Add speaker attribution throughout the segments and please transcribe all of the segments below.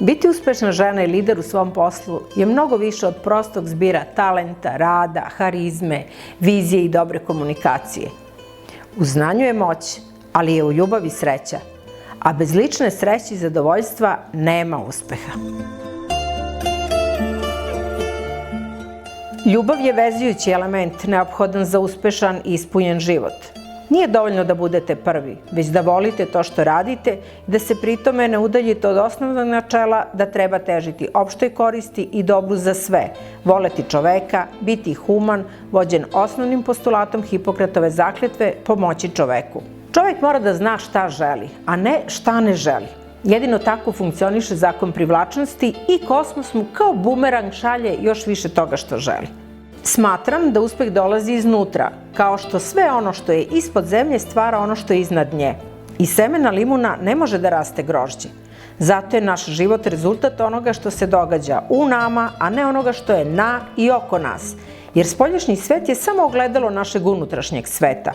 Speaker 1: Biti uspešna žena i lider u svom poslu je mnogo više od prostog zbira talenta, rada, harizme, vizije i dobre komunikacije. U znanju je moć, ali je u ljubavi sreća, a bez lične sreće i zadovoljstva nema uspeha. Ljubav je vezujući element neophodan za uspešan i ispunjen život. Nije dovoljno da budete prvi, već da volite to što radite i da se pritome ne udaljite od osnovnog načela da treba težiti opštoj koristi i dobru za sve, voleti čoveka, biti human, vođen osnovnim postulatom Hipokratove zakletve pomoći čoveku. Čovek mora da zna šta želi, a ne šta ne želi. Jedino tako funkcioniše zakon privlačnosti i kosmos mu kao bumerang šalje još više toga što želi. Smatram da uspeh dolazi iznutra, kao što sve ono što je ispod zemlje stvara ono što je iznad nje. Iz semena limuna ne može da raste grožđe. Zato je naš život rezultat onoga što se događa u nama, a ne onoga što je na i oko nas. Jer spoljašnji svet je samo ogledalo našeg unutrašnjeg sveta.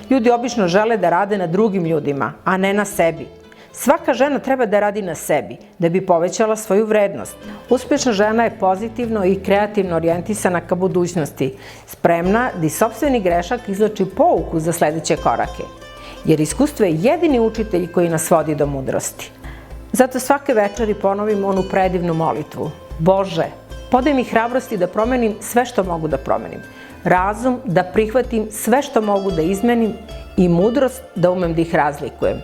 Speaker 1: Ljudi obično žele da rade na drugim ljudima, a ne na sebi. Svaka žena treba da radi na sebi, da bi povećala svoju vrednost. Uspešna žena je pozitivno i kreativno orijentisana ka budućnosti, spremna da iz sopstvenih grešaka izvlači pouku za sledeće korake. Jer iskustvo je jedini učitelj koji nas vodi do mudrosti. Zato svake večeri ponovim onu predivnu molitvu. Bože, podaj mi hrabrosti da promenim sve što mogu da promenim. Razum da prihvatim sve što mogu da izmenim i mudrost da umem da ih razlikujem.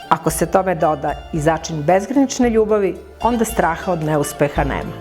Speaker 1: Ako se tome doda i začin bezgranične ljubavi, onda straha od neuspeha nema.